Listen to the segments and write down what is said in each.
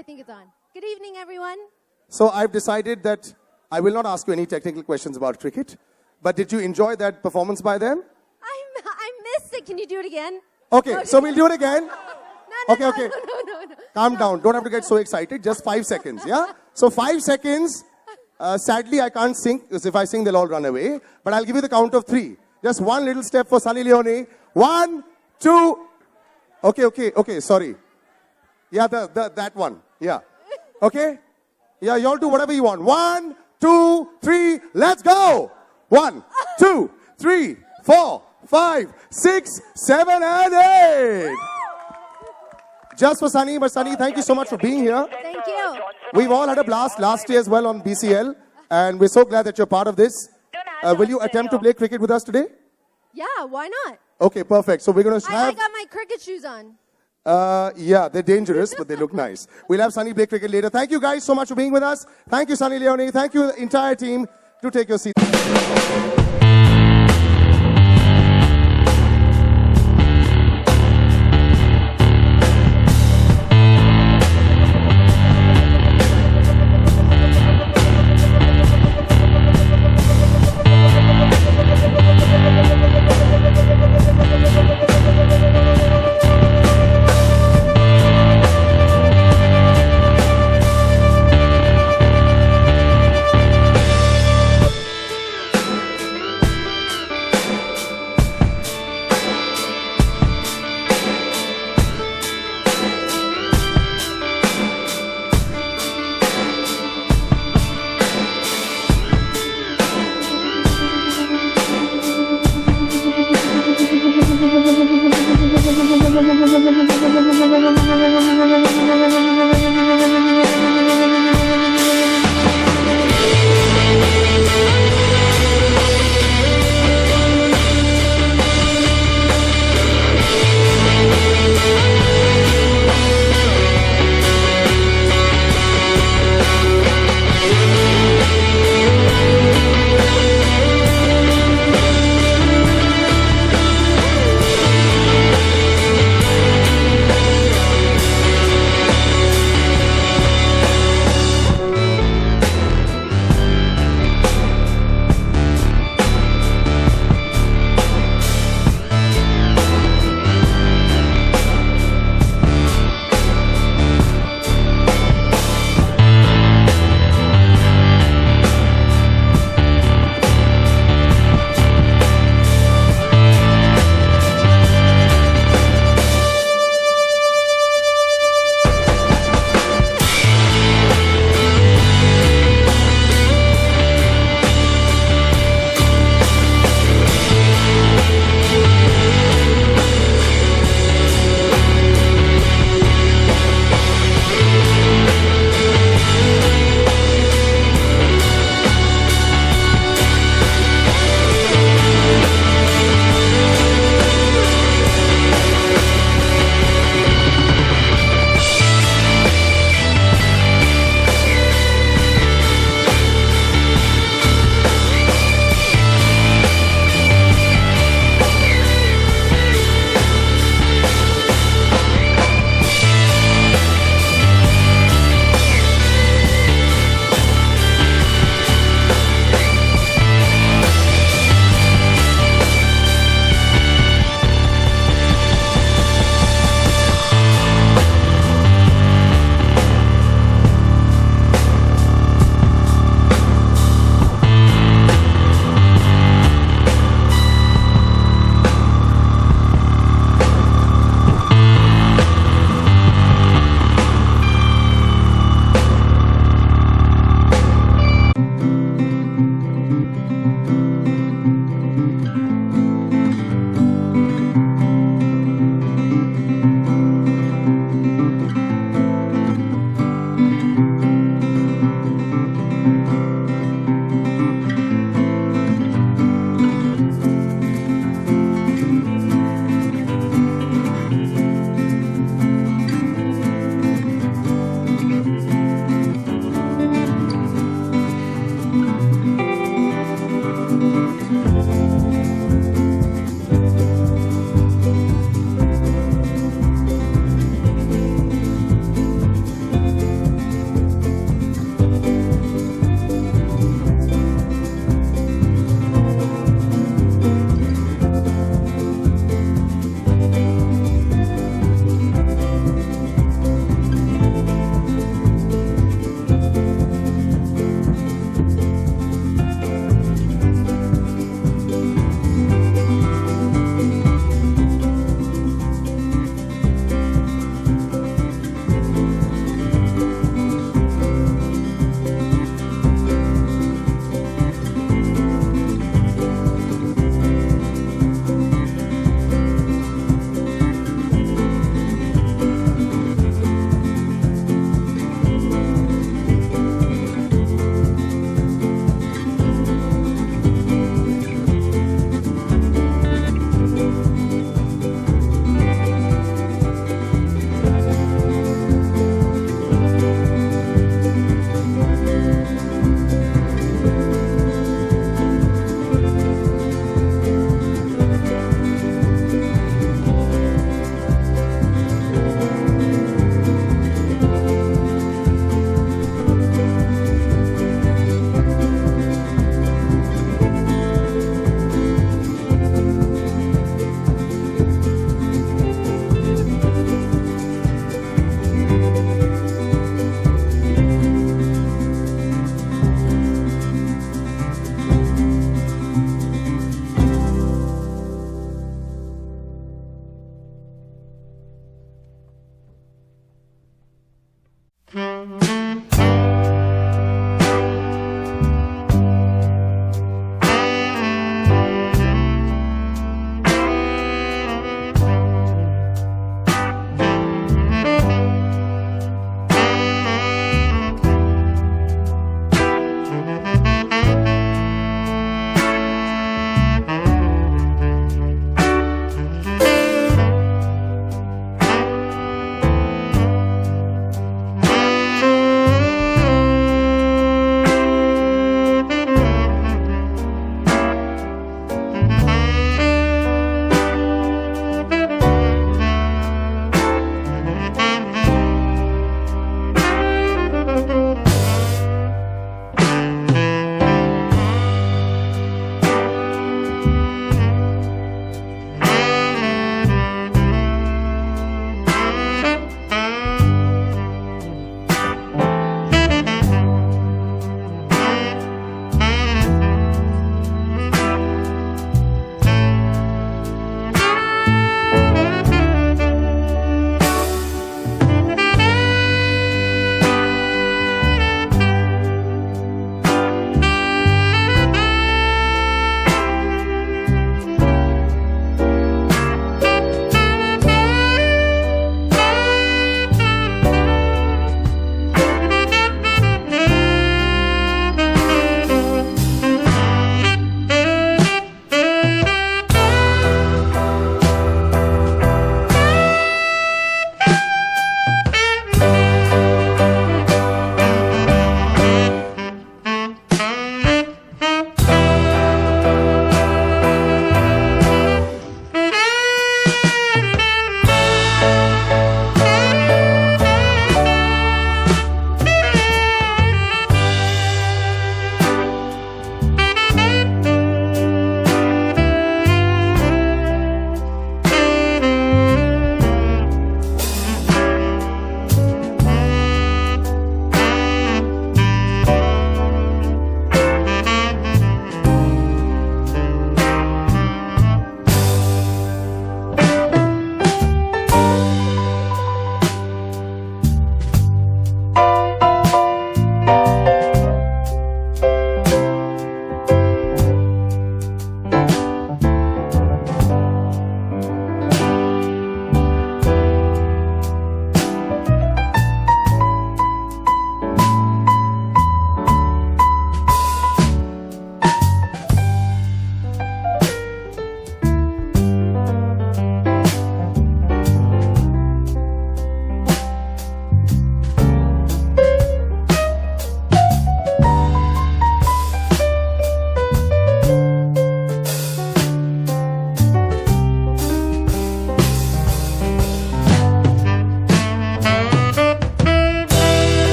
I think it's on. Good evening, everyone. So I've decided that I will not ask you any technical questions about cricket. But did you enjoy that performance by them? I missed it. Can you do it again? Okay, so we'll do it again. No, Okay. No. Calm down. Don't have to get so excited. Just 5 seconds, yeah? So 5 seconds. Sadly, I can't sing, because if I sing, they'll all run away. But I'll give you the count of 3. Just one little step for Sunny Leone. 1, 2. Okay, sorry. Yeah, that one. Yeah. Okay? Yeah, you all do whatever you want. 1, 2, 3, let's go! 1, 2, 3, 4, 5, 6, 7, and 8. Just for Sunny, but Sunny, thank you so much for being here. Thank you. We've all had a blast last year as well on BCL, and we're so glad that you're part of this. Will you attempt to play cricket with us today? Yeah, why not? Okay, perfect. So we're going to I have... got my cricket shoes on. Yeah, they're dangerous, but they look nice. We'll have Sunny play cricket later. Thank you guys so much for being with us. Thank you, Sunny Leone. Thank you, the entire team. To take your seat.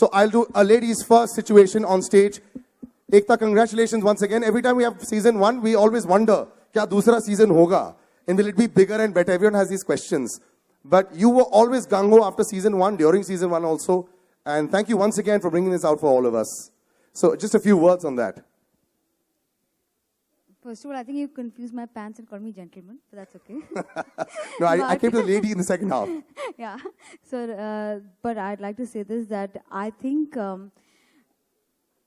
So I'll do a ladies first situation on stage. Ekta, congratulations once again. Every time we have season 1, we always wonder, kya dusra season hoga? And will it be bigger and better? Everyone has these questions. But you were always gung-ho after season 1, during season 1 also. And thank you once again for bringing this out for all of us. So just a few words on that. First of all, I think you confused my pants and called me gentleman, but that's okay. No, I came to the lady in the second half. Yeah. So, but I'd like to say this, that I think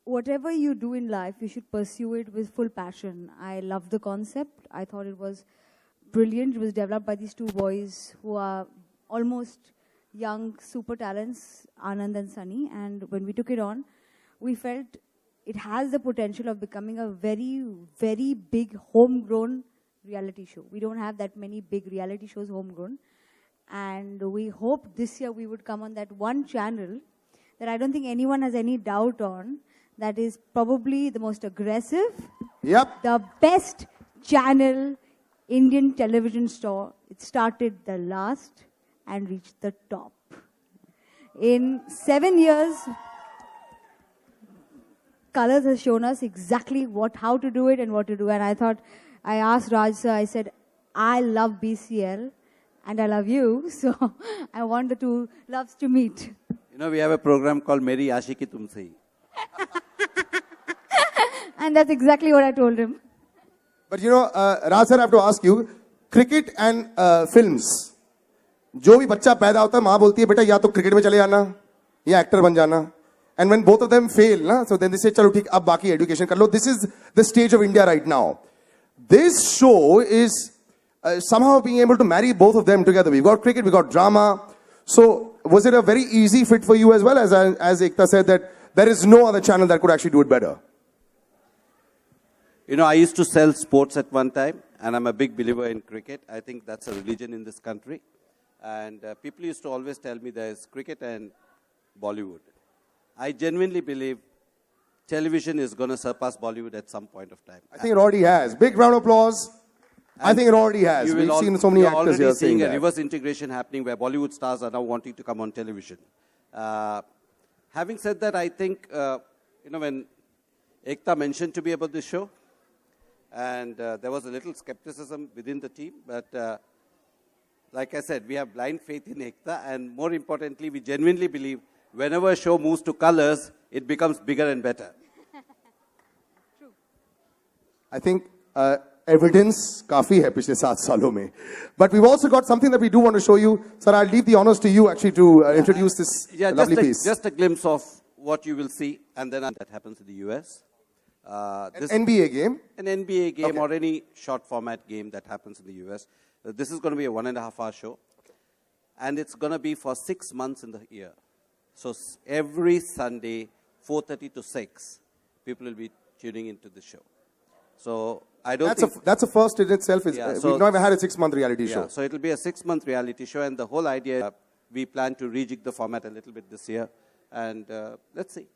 whatever you do in life, you should pursue it with full passion. I love the concept. I thought it was brilliant. It was developed by these two boys who are almost young super talents, Anand and Sunny. And when we took it on, we felt it has the potential of becoming a very, very big homegrown reality show. We don't have that many big reality shows homegrown. And we hope this year we would come on that one channel that I don't think anyone has any doubt on, that is probably the most aggressive, Yep. the best channel, Indian television store. It started the last and reached the top. In 7 years, Colors has shown us exactly how to do it and what to do. And I thought, I asked Raj sir, I said, I love BCL and I love you. So I want the two loves to meet. You know, we have a program called Meri Aashiki Tumse Hi. And that's exactly what I told him. But you know, Raj sir, I have to ask you, cricket and films. जो भी बच्चा पैदा होता है, माँ बोलती है बेटा या तो क्रिकेट में चले जाना या एक्टर बन जाना. And when both of them fail, na, so then they say, chalo, theek, ab baki education kar lo. This is the stage of India right now. This show is somehow being able to marry both of them together. We've got cricket, we've got drama. So was it a very easy fit for you as well, as Ekta said, that there is no other channel that could actually do it better? You know, I used to sell sports at one time, and I'm a big believer in cricket. I think that's a religion in this country. And people used to always tell me there's cricket and Bollywood. I genuinely believe television is going to surpass Bollywood at some point of time. I think it already has. Big round of applause. I think it already has. We've seen so many actors here saying that. You're already seeing a reverse integration happening where Bollywood stars are now wanting to come on television. Having said that, I think, you know, when Ekta mentioned to me about this show, and there was a little skepticism within the team, but like I said, we have blind faith in Ekta, and more importantly, we genuinely believe whenever a show moves to colors, it becomes bigger and better. True. I think evidence काफी है पिछले 7 सालों में. But we've also got something that we do want to show you. Sir, I'll leave the honors to you actually to introduce this lovely piece. Just a glimpse of what you will see, and then that happens in the US. An NBA game? An NBA game, Okay. or any short format game that happens in the US. This is going to be a 1.5-hour show. And it's going to be for 6 months in the year. So every Sunday, 4:30 to 6, people will be tuning into the show. So I don't think... That's a first in itself. We've never had a 6-month reality show. So it'll be a 6-month reality show. And the whole idea, we plan to rejig the format a little bit this year. And let's see.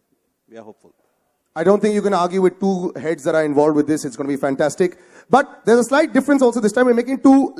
We are hopeful. I don't think you can argue with two heads that are involved with this. It's going to be fantastic. But there's a slight difference also this time. We're making two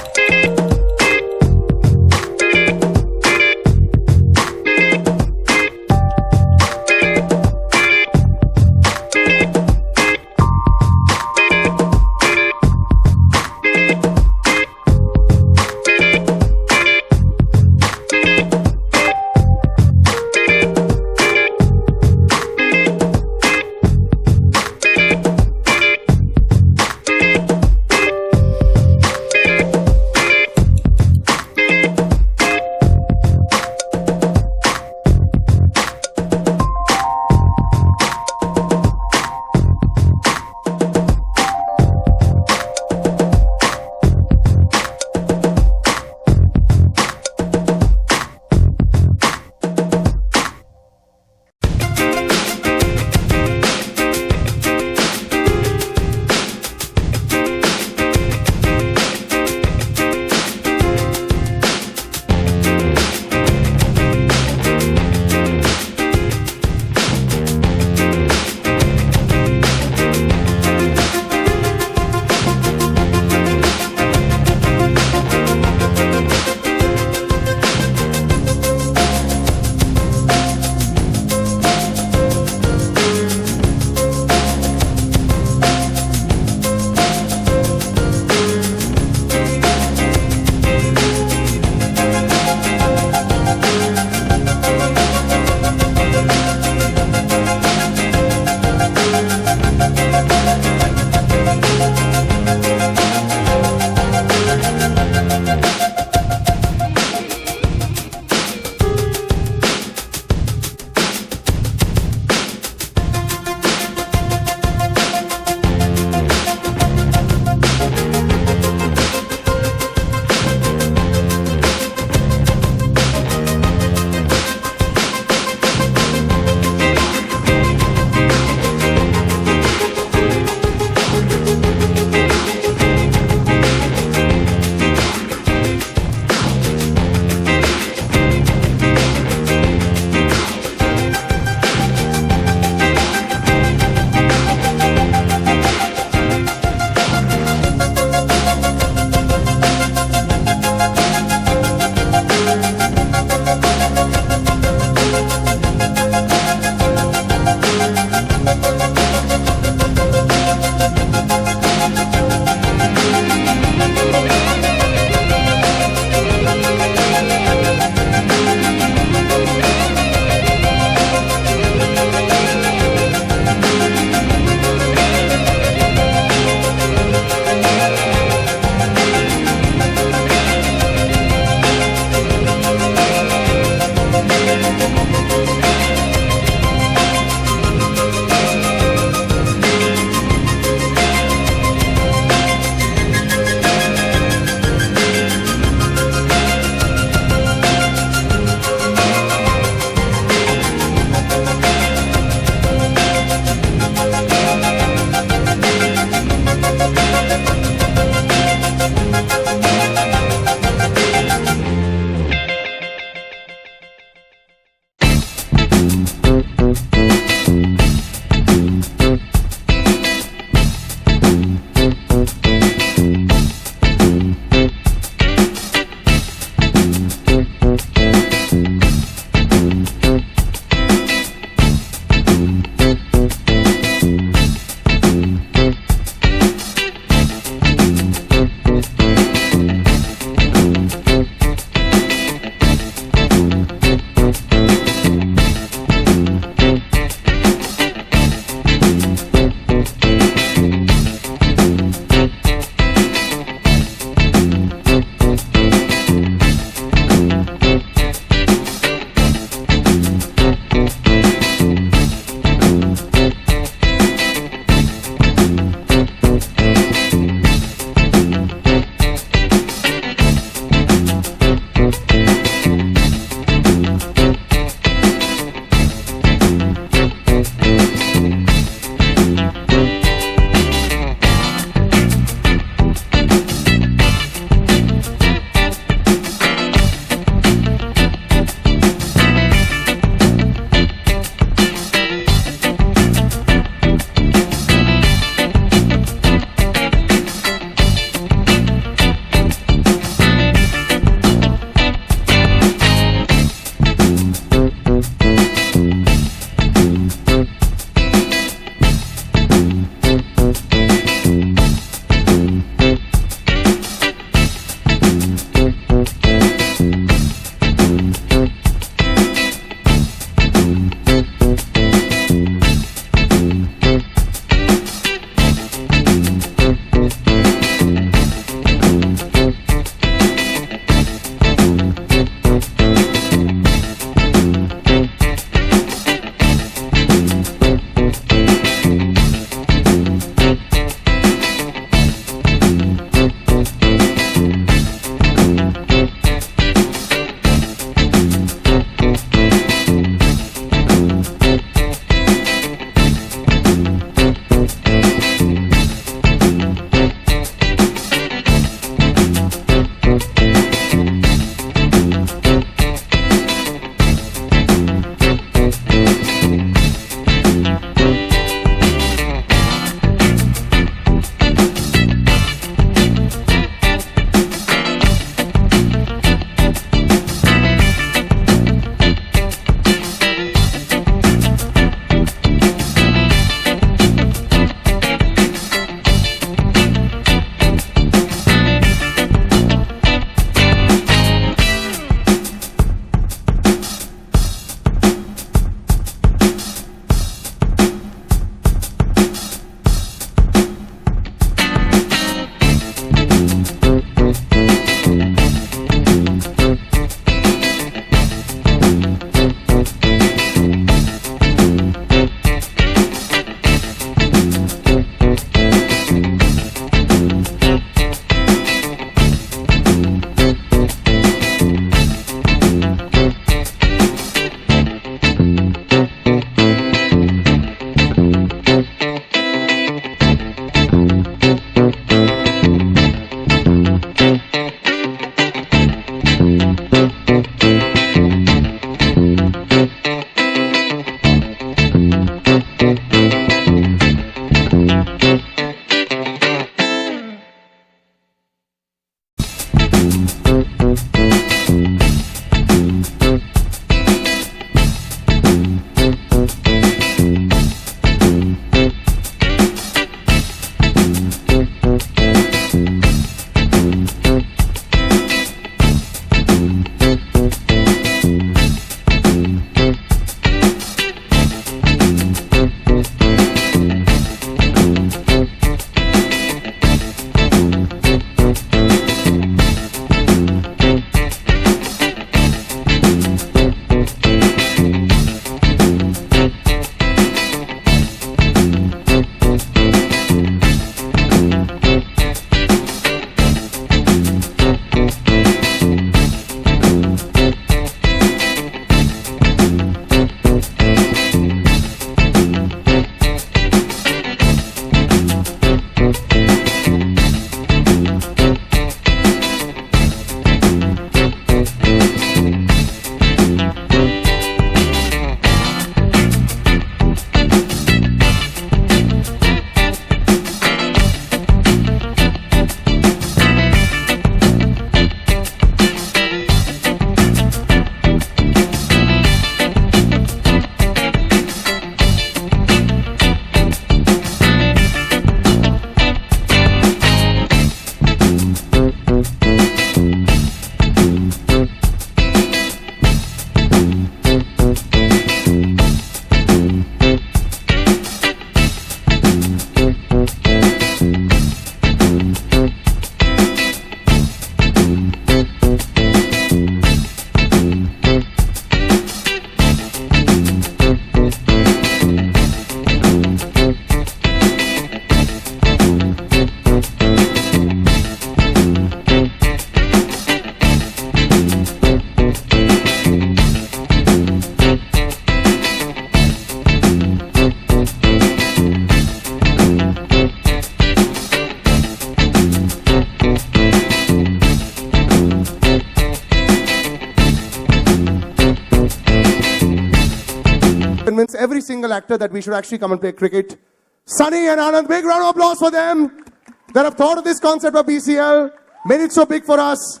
convince every single actor that we should actually come and play cricket. Sunny and Anand, big round of applause for them that have thought of this concept of BCL, made it so big for us.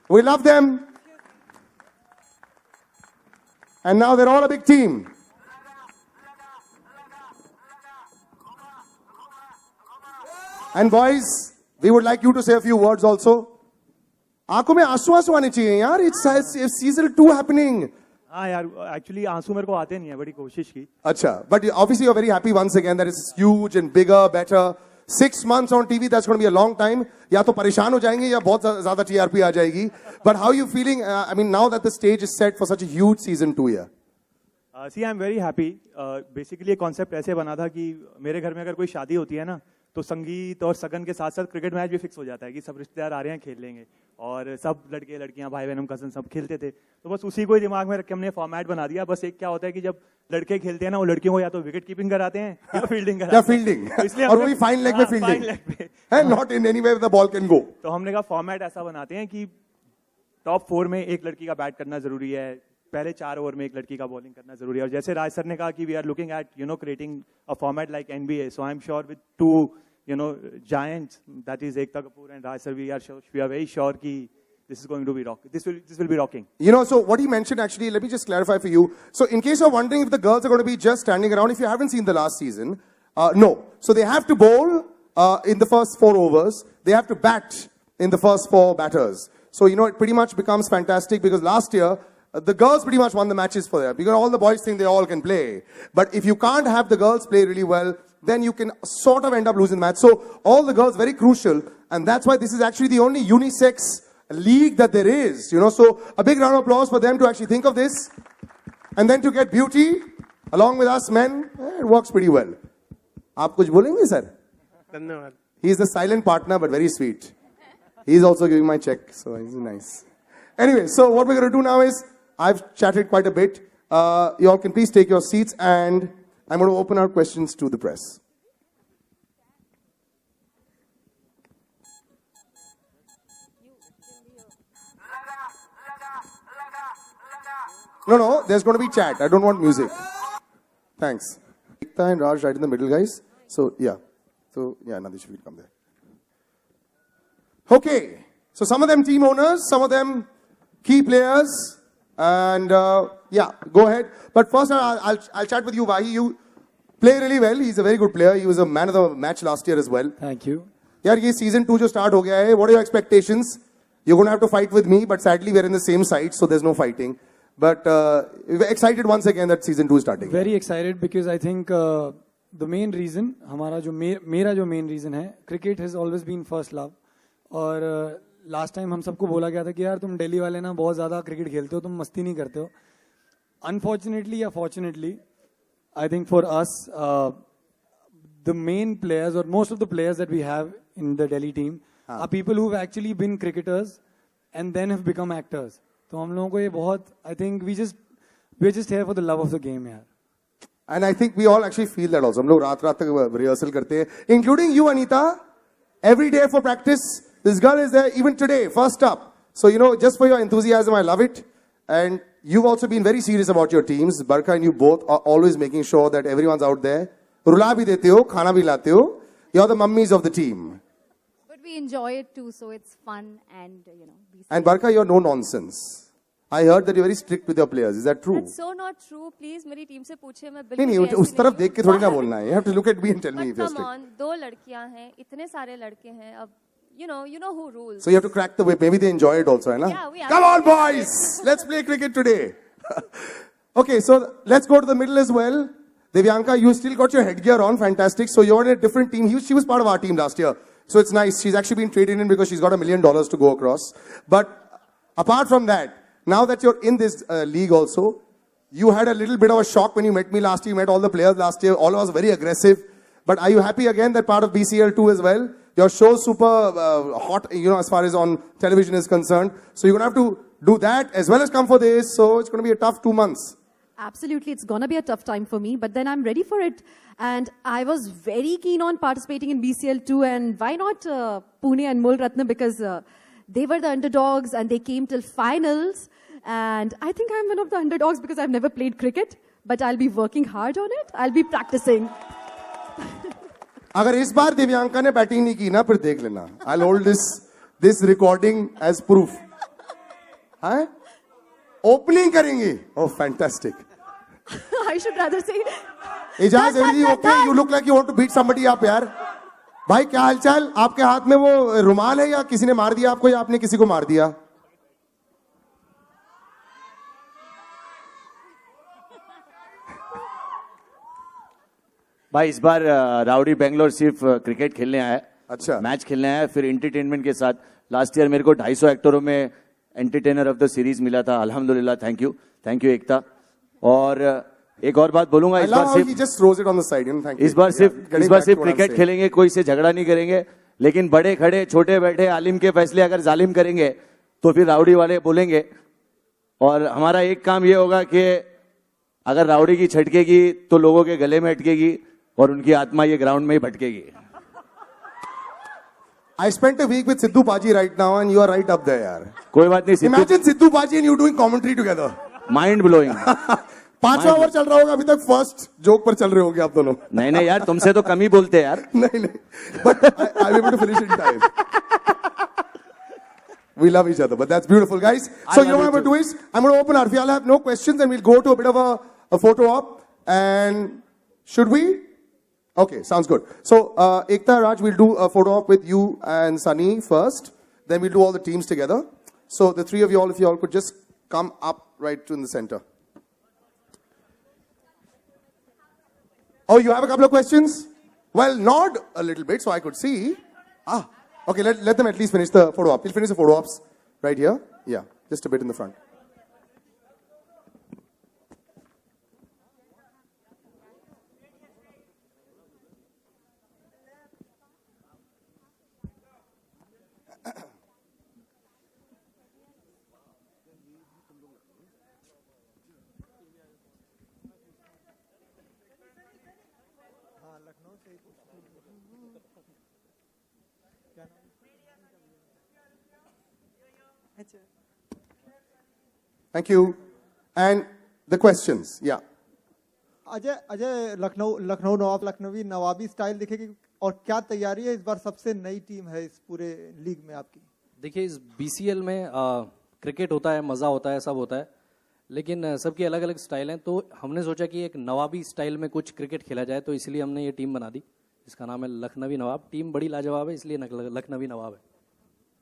We love them. And now they're all a big team. And boys, we would like you to say a few words also. आंखों में आंसू आंसू आने चाहिए यार. It's season 2 happening. हाँ यार, actually आंसू मेरे को आते नहीं है, बड़ी कोशिश की. अच्छा, but obviously you're very happy once again that it's huge and bigger, better. 6 months on TV, that's going to be a long time. या तो परेशान हो जाएंगे या बहुत ज़्यादा TRP आ जाएगी. But how are you feeling? I mean, now that the stage is set for such a huge season 2 here. See, I'm very happy. Basically, ये कॉन्सेप्ट ऐसे बना था कि मेरे घर में अगर कोई शादी होती है ना, तो संगीत और सगन के साथ साथ क्रिकेट मैच भी फिक्स हो जाता है कि सब रिश्तेदार आ रहे हैं, खेल लेंगे. और सब लड़के लड़कियां, भाई बहन, कजन सब खेलते थे. तो बस उसी को ही दिमाग में रख के हमने फॉर्मेट बना दिया. बस एक क्या होता है कि जब लड़के खेलते हैं ना, वो लड़कियों को या तो विकेट कीपिंग कराते हैं या फील्डिंग कराते हैं. फील्डिंग. इसलिए और वो भी फाइन लेग में fielding. And not in any way the ball can go. तो हमने कहा फॉर्मेट ऐसा बनाते हैं कि टॉप 4 में एक लड़की का बैट करना जरूरी है, पहले 4 ओवर में एक लड़की का बॉलिंग करना जरूरी है. और जैसे राज सर ने कहा कि we are looking at creating a format like NBA. So I am sure with 2 giants, that is Ekta, Kapoor and Raj sir, we are very sure कि this is going to be rocking. This will be rocking. So what he mentioned actually, let me just clarify for you. So in case you're wondering if the girls are going to be just standing around, if you haven't seen the last season, no. So they have to bowl in the first 4 overs. They have to bat in the first 4 batters. So, it pretty much becomes fantastic because last year, the girls pretty much won the matches for them because all the boys think they all can play. But if you can't have the girls play really well, then you can sort of end up losing the match. So all the girls, very crucial. And that's why this is actually the only unisex league that there is. So a big round of applause for them to actually think of this. And then to get beauty, along with us men, it works pretty well. आप कुछ बोलेंगे sir? धन्यवाद. He is the silent partner but very sweet. He's also giving my check, so he's nice. Anyway, so what we're going to do now is, I've chatted quite a bit. You all can please take your seats and I'm going to open out questions to the press. No, there's going to be chat. I don't want music. Thanks. Ekta and Raj right in the middle, guys. So, yeah. Nadish will come there. Okay. So, some of them team owners, some of them key players. And, go ahead. But first, I'll chat with you, Vahi. You play really well. He's a very good player. He was a man of the match last year as well. Thank you. Yaar, ye season 2 jo start ho gaya hai. What are your expectations? You're going to have to fight with me, but sadly we're in the same side, so there's no fighting. But we're excited once again that season 2 is starting. Very excited because I think the main reason, मेरा जो main reason है, cricket has always been first love. और last time हम सबको बोला गया था कि यार तुम दिल्ली वाले ना बहुत ज़्यादा cricket खेलते हो, तुम मस्ती नहीं करते हो. Unfortunately or fortunately, I think for us, the main players or most of the players that we have in the Delhi team are people who've actually been cricketers and then have become actors. तो हम लोगों को ये बहुत, I think we're just here for the love of the game यार. And I think we all actually feel that also. हम लोग रात तक rehearsal करते हैं, including you, Anita. Every day for practice, this girl is there even today, first up. So, just for your enthusiasm, I love it. And you've also been very serious about your teams. Barkha and you both are always making sure that everyone's out there. Rula bhi dete ho, khana bhi late ho. You're the mummies of the team. But we enjoy it too, so it's fun and, And Barkha, you're no nonsense. I heard that you're very strict with your players. Is that true? That's so not true. Please, मेरी team से पूछिए मैं नहीं, उस तरफ देख के थोड़ी ना बोलना है. You have to look at me and tell me if you're strict. Come on, 2 लड़कियां हैं, इतने सारे लड़के हैं. अब, you know who rules. So you have to crack the whip. Maybe they enjoy it also, है ना? Yeah, we Come on, boys! Let's play cricket today. Okay, so let's go to the middle as well. Devyanka, you still got your headgear on. Fantastic. So you're in a different team. She was part of our team last year. So it's nice. She's actually been traded in because she's got $1 million to go across. But apart from that, now that you're in this league also, you had a little bit of a shock when you met me last year. You met all the players last year. All of us very aggressive. But are you happy again that part of BCL 2 as well? Your show's super hot, as far as on television is concerned. So you're going to have to do that as well as come for this. So it's going to be a tough 2 months. Absolutely, it's going to be a tough time for me, but then I'm ready for it. And I was very keen on participating in BCL 2, and why not Pune and Mul Ratna, because they were the underdogs and they came till finals. And I think I'm one of the underdogs because I've never played cricket. but I'll be working hard on it. I'll be practicing. अगर इस बार दिव्यांका ने batting नहीं की ना फिर देख लेना. I'll hold this recording as proof. हाँ? Opening करेंगे. Oh, fantastic. I should rather say. Ijaz, everything okay? You look like you want to beat somebody up यार. भाई क्या हालचाल? आपके हाथ में वो रुमाल है या किसी ने मार दिया आपको या आपने किसी को मार दिया? भाई इस बार राउडी बेंगलोर सिर्फ क्रिकेट खेलने आया है. अच्छा. मैच खेलने आया है, फिर एंटरटेनमेंट के साथ. लास्ट ईयर मेरे को 250 एक्टरों में एंटरटेनर ऑफ द सीरीज मिला था. अल्हम्दुलिल्लाह. थैंक यू एकता. और एक और बात बोलूंगा, इस बार सिर्फ क्रिकेट खेलेंगे, कोई से झगड़ा नहीं करेंगे. लेकिन बड़े खड़े छोटे बैठे आलिम के फैसले अगर जालिम करेंगे तो फिर राउडी वाले बोलेंगे. और हमारा एक काम ये होगा कि अगर राउडी की छटकेगी तो लोगों के गले में अटकेगी और उनकी आत्मा ये ग्राउंड में ही भटकेगी. I spent a week with Sidhu Paji right now and you are right up there यार. कोई बात नहीं. Imagine Sidhu Paji and you doing commentary together. Mind blowing. 5वां ओवर चल रहा होगा अभी तक. फर्स्ट जोक पर चल रहे होंगे आप दोनों. नहीं यार, तुमसे तो कम ही बोलते हैं यार. नहीं but I'll be able to finish in time. We love each other, but that's beautiful, guys. So you know what I'm going to do is I'm going to open our. I'll have no questions and we'll go to a bit of a photo op. And should we? Okay, sounds good. So Ekta, Raj, we'll do a photo op with you and Sunny first. Then we'll do all the teams together. So the three of you all, if you all could just come up right to in the center. Oh, you have a couple of questions? Well, nod a little bit so I could see. Okay, let them at least finish the photo op. We'll finish the photo ops right here. Yeah, just a bit in the front. Thank you. And the questions, yeah. Ajay Lucknow nawab Lucknowi नवाबी style दिखेगी और क्या तैयारी है इस बार? सबसे नई team है इस पूरे लीग में आपकी. देखिए इस बीसीएल में क्रिकेट होता है, मज़ा होता है, सब होता है, लेकिन सबकी अलग अलग स्टाइल हैं. तो हमने सोचा कि एक नवाबी स्टाइल में कुछ क्रिकेट खेला जाए, तो इसलिए हमने ये टीम बना दी. इसका नाम है लखनवी नवाब. टीम बड़ी लाजवाब है, इसलिए लखनवी नवाब है.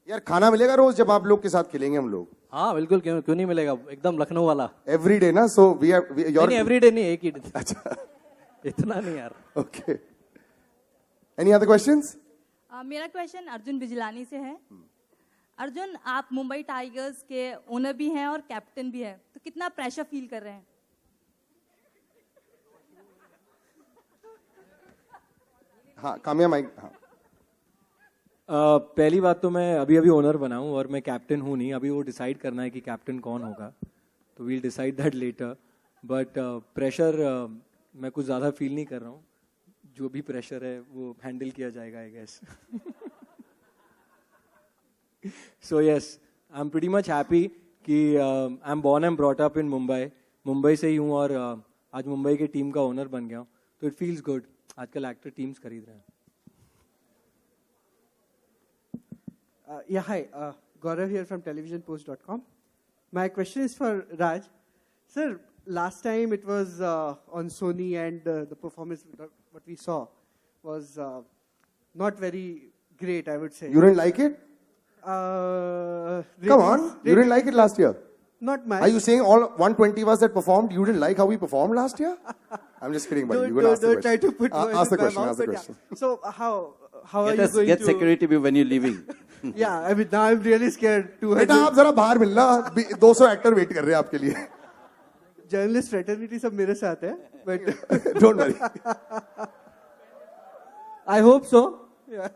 यार खाना मिलेगा रोज जब आप लोग के साथ खेलेंगे हम लोग? हाँ बिल्कुल, क्यों नहीं मिलेगा, एकदम लखनऊ वाला. एवरी डे ना? सो वी नहीं एवरी डे नहीं, एक ही. अच्छा. इतना नहीं यार. ओके. Any other questions? मेरा क्वेश्चन अर्जुन बिजलानी से है. अर्जुन, आप मुंबई टाइगर्स के ओनर भी हैं और कैप्टन भी हैं, तो कितना प्रेशर फील कर रहे हैं? हाँ, काम्या माइक. हाँ. पहली बात तो मैं अभी ओनर बना हूँ और मैं कैप्टन हूँ नहीं. अभी वो डिसाइड करना है कि कैप्टन कौन होगा, तो we'll decide that later. But pressure मैं कुछ ज़्यादा फील नहीं कर रहा हूँ. जो भी प्रेशर है वो हैंडल किया जाएगा I guess. So yes, I am pretty much happy कि I am born and brought up in Mumbai से ही हूँ और आज मुंबई की टीम का ओनर बन गया हूँ, तो इट फील्स गुड. आजकल एक्टर टीम्स खरीद रहे हैं. Yeah, hi. Gaurav here from televisionpost.com. My question is for Raj. Sir, last time it was on Sony and the performance, what we saw was not very great, I would say. You didn't like it? Come on, you didn't like it last year? Not much. Are you saying all 120 of us that performed, you didn't like how we performed last year? I'm just kidding, buddy. You're going to ask the question. Don't try to put ask the question, ask the yeah. question. So how are you going get to... security when you're leaving. Yeah, I mean, now I'm really scared. बेटा आप जरा बाहर मिलना, 200 actor wait कर रहे हैं आपके लिए. Journalist fraternity सब मेरे साथ है, but don't worry. I hope so. Yeah.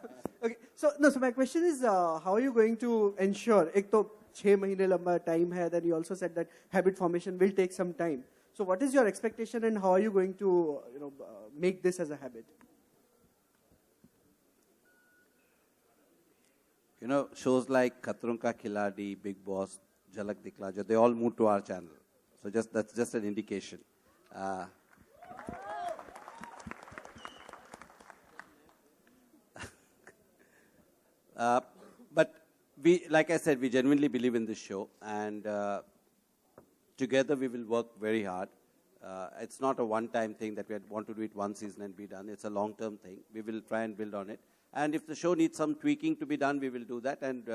Okay. So my question is, how are you going to ensure? एक तो 6 महीने लंबा time है. Then you also said that habit formation will take some time. So what is your expectation and how are you going to, make this as a habit? You know, shows like Khatron Ka Khiladi, Big Boss, Jhalak Dikhla Jo, they all moved to our channel. So that's just an indication. Uh, but we, like I said, we genuinely believe in this show, and together we will work very hard. It's not a one-time thing that we want to do it one season and be done. It's a long-term thing. We will try and build on it. And if the show needs some tweaking to be done, we will do that, and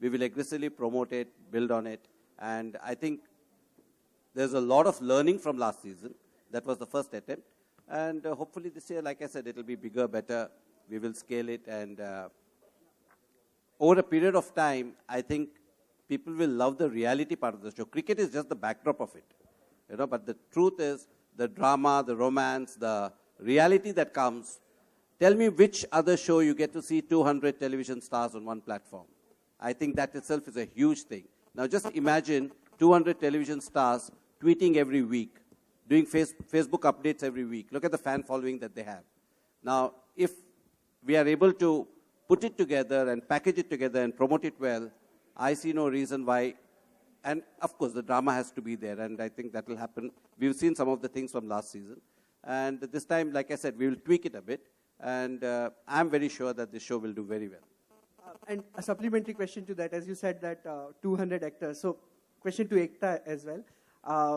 we will aggressively promote it, build on it. And I think there's a lot of learning from last season. That was the first attempt. And hopefully this year, like I said, it will be bigger, better. We will scale it, and over a period of time, I think people will love the reality part of the show. Cricket is just the backdrop of it, you know. But the truth is, the drama, the romance, the reality that comes. Tell me which other show you get to see 200 television stars on one platform. I think that itself is a huge thing. Now just imagine 200 television stars tweeting every week, doing Facebook updates every week. Look at the fan following that they have. Now, if we are able to put it together and package it together and promote it well, I see no reason why. And of course, the drama has to be there, and I think that will happen. We've seen some of the things from last season. And this time, like I said, we will tweak it a bit. And I'm very sure that this show will do very well. And a supplementary question to that, as you said that 200 actors. So question to Ekta as well.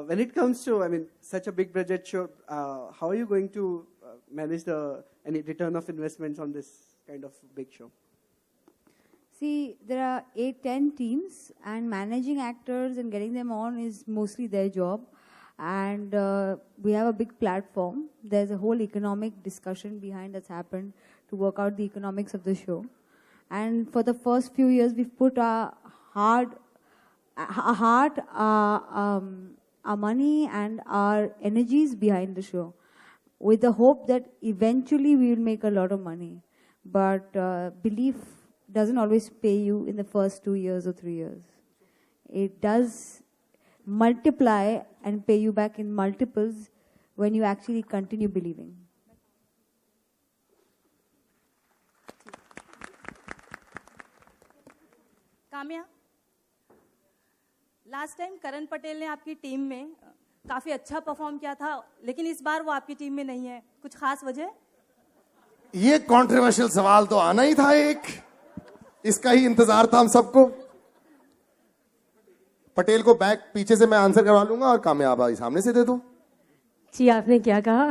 When it comes to, I mean, such a big budget show, how are you going to manage any return of investments on this kind of big show? See, there are 8-10 teams, and managing actors and getting them on is mostly their job. And we have a big platform. There's a whole economic discussion behind that's happened to work out the economics of the show. And for the first few years, we've put our heart, our money, and our energies behind the show, with the hope that eventually we will make a lot of money. But belief doesn't always pay you in the first 2 years or 3 years. It does multiply and pay you back in multiples when you actually continue believing. Kamya, last time Karan Patel ने आपकी team में काफी अच्छा perform किया था, लेकिन इस बार वो आपकी टीम में नहीं है. कुछ खास वजह? ये कंट्रोवर्शियल सवाल तो आना ही था, एक इसका ही इंतजार था हम सबको. पटेल को बैक पीछे से मैं आंसर करवा लूंगा और कामयाब भाई सामने से दे दो. जी, आपने क्या कहा?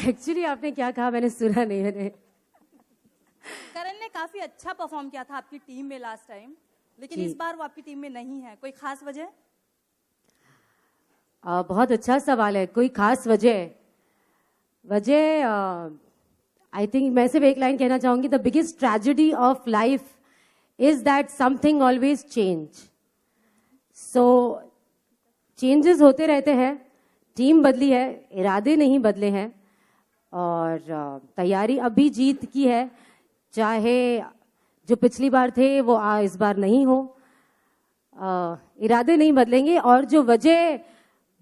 एक्चुअली आपने क्या कहा मैंने सुना नहीं. मैंने करण ने काफी अच्छा परफॉर्म किया था आपकी टीम में लास्ट टाइम, लेकिन इस बार वो आपकी टीम में नहीं है. कोई खास वजह? बहुत अच्छा सवाल है. कोई खास वजह? आई थिंक मैं सिर्फ एक लाइन कहना चाहूंगी. The biggest tragedy of life is that something always change. So changes होते रहते हैं. टीम बदली है, इरादे नहीं बदले हैं, और तैयारी अभी जीत की है. चाहे जो पिछली बार थे वो इस बार नहीं हो. इरादे नहीं बदलेंगे, और जो वजह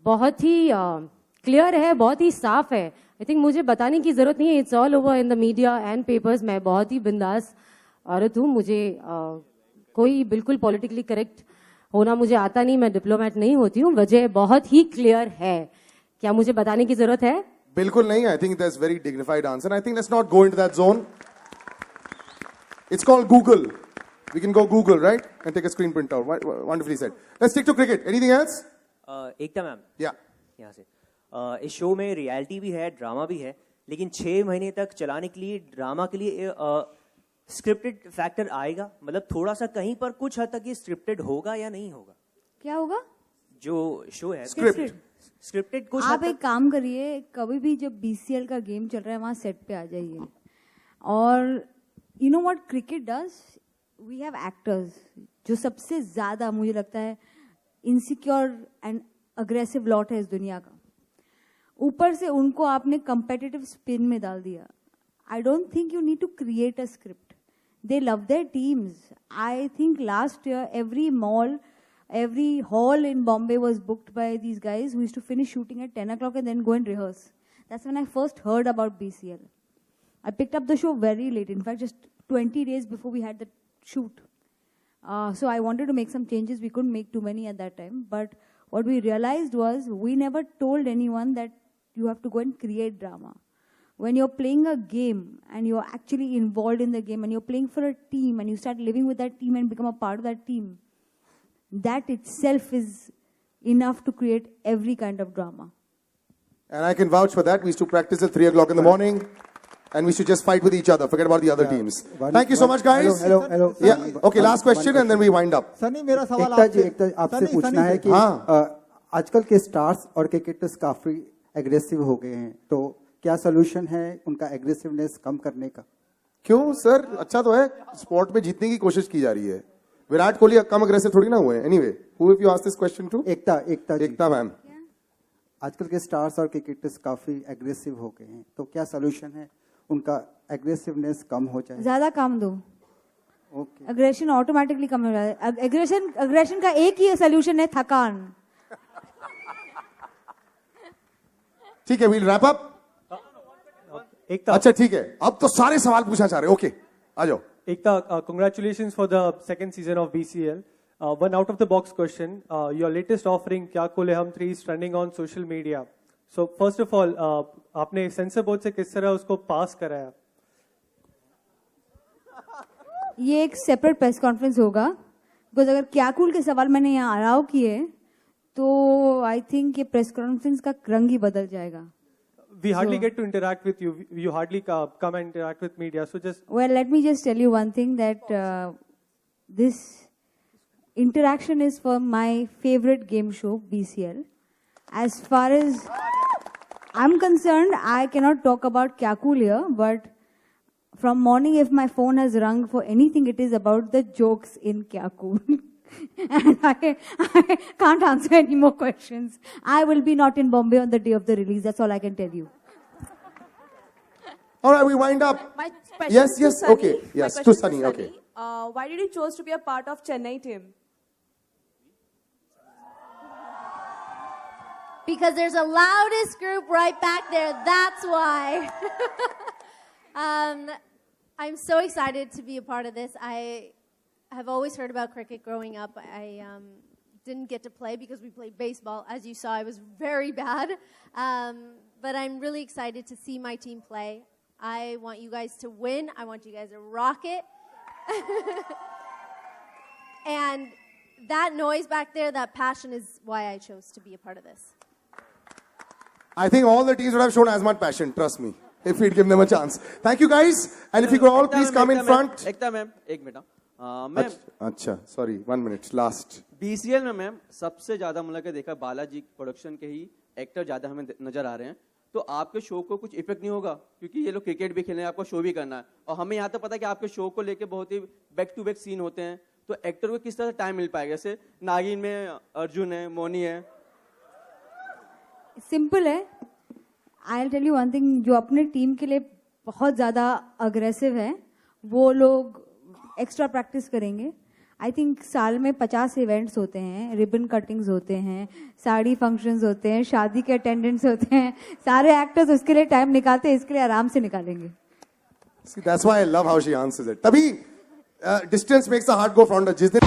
बहुत ही क्लियर है, बहुत ही साफ है. आई थिंक मुझे बताने की जरूरत नहीं है. It's all over in the media and papers. मैं बहुत ही बिंदास औरत हूँ. मुझे कोई बिल्कुल पॉलिटिकली करेक्ट होना मुझे आता नहीं. मैं डिप्लोमेट नहीं होती हूँ. वजह बहुत ही क्लियर है. क्या मुझे बताने की जरूरत है? बिल्कुल नहीं. I think that's very dignified answer. I think let's not go into that zone. It's called Google. We can go Google, right? And take a screen print out. Wonderfully said. Let's stick to cricket. Anything else? Ekta ma'am. Yeah. यहाँ से. इस show में reality भी है, drama भी है, लेकिन 6 महीने तक चलाने के लिए ड्रामा के लिए स्क्रिप्टेड फैक्टर आएगा. मतलब थोड़ा सा कहीं पर कुछ हद तक ये स्क्रिप्टेड होगा या नहीं होगा? क्या होगा? जो शो है स्क्रिप्टेड कुछ. आप एक काम करिए, कभी भी जब BCL का गेम चल रहा है वहाँ सेट पे आ जाइए. और you know what cricket does? We have actors जो सबसे ज्यादा मुझे लगता है insecure and aggressive lot है इस दुनिया का. ऊपर से उनको आपने competitive spin में डाल दिया. I don't think you need to create a script. They love their teams. I think last year every hall in Bombay was booked by these guys who used to finish shooting at 10 o'clock and then go and rehearse. That's when I first heard about BCL. I picked up the show very late. In fact, just 20 days before we had the shoot. So I wanted to make some changes. We couldn't make too many at that time. But what we realized was we never told anyone that you have to go and create drama. When you're playing a game and you're actually involved in the game and you're playing for a team and you start living with that team and become a part of that team, that itself is enough to create every kind of drama. And I can vouch for that. We used to practice at 3 o'clock in the morning. And we should just fight with each other. Forget about the other teams. Thank you so much, guys. Hello. Yeah. Okay, last question and then we wind up. Sunny मेरा सवाल एकता आपसे पूछना है कि आजकल के stars और cricketers काफी एग्रेसिव हो गए हैं, तो क्या सोल्यूशन है उनका एग्रेसिवनेस कम करने का? क्यों सर, अच्छा तो है, स्पोर्ट में जीतने की कोशिश की जा रही है. विराट कोहली कम अग्रेसिव थोड़ी ना हुए. Anyway, who if you ask this question to? Ekta ma'am. आजकल के स्टार्स और क्रिकेटर्स काफी एग्रेसिव हो गए हैं, तो क्या सोल्यूशन है उनका एग्रेसिवनेस कम हो जाए? ज्यादा काम दो. एग्रेशन ऑटोमेटिकली कम हो जाए. एग्रेशन का एक ही सोल्यूशन है, थकान. ठीक है, वील रैप अप. अच्छा ठीक है, अब तो सारे सवाल पूछना चाह रहे. ओके, आ जाओ. Ekta, congratulations for the second season of BCL. One out of the box question. Your latest offering, Kya Kule Hum 3, is trending on social media. So first of all, आपने सेंसर बोर्ड से किस तरह उसको पास कराया? ये एक separate press conference होगा, because अगर क्या कूल के सवाल मैंने यहाँ अलाउ किए तो आई थिंक ये प्रेस कॉन्फ्रेंस का रंग ही बदल जाएगा. We hardly get to interact with you. You hardly come and interact with media. So just well, let me just tell you one thing, that this interaction is for my favorite game show, BCL. As far as I'm concerned, I cannot talk about Kya Cool here, but from morning, if my phone has rung for anything, it is about the jokes in Kya Cool. And I can't answer any more questions. I will be not in Bombay on the day of the release. That's all I can tell you. All right, we wind up. My question Yes, is yes, to Sunny. okay. Yes, My to question is Sunny, okay. Why did you choose to be a part of Chennai team? Because there's a loudest group right back there. That's why. I'm so excited to be a part of this. I have always heard about cricket growing up. I didn't get to play because we played baseball. As you saw, I was very bad. But I'm really excited to see my team play. I want you guys to win. I want you guys to rock it. And that noise back there, that passion is why I chose to be a part of this. I think all the teams would have shown as much passion, trust me, if we'd given them a chance. Thank you guys. And if you could all please come in front. Ekta ma'am, एक minute. Ma'am अच्छा, sorry, 1 minute, last. BCL में ma'am सबसे ज्यादा मुझे देखा Balaji production के ही actor ज्यादा हमें नजर आ रहे हैं. तो आपके शो को कुछ इफेक्ट नहीं होगा, क्योंकि ये लोग क्रिकेट भी खेलने हैं, आपको शो भी करना है, और हमें यहाँ तो पता है कि आपके शो को लेके बहुत ही बैक टू बैक सीन होते हैं, तो एक्टर को किस तरह टाइम मिल पाएगा? जैसे नागिन में अर्जुन है, मोनी है. सिंपल है. I tell you one thing, जो अपने टीम के लिए बहुत ज्यादा अग्रेसिव है वो लोग एक्स्ट्रा प्रैक्टिस करेंगे. आई थिंक साल में 50 इवेंट्स होते हैं, रिबन कटिंग्स होते हैं, साड़ी फंक्शंस होते हैं, शादी के अटेंडेंस होते हैं. सारे एक्टर्स उसके लिए टाइम निकालते हैं, इसके लिए आराम से निकालेंगे. See, that's why I love how she answers it. तभी distance makes the heart go fonder. जिस दिन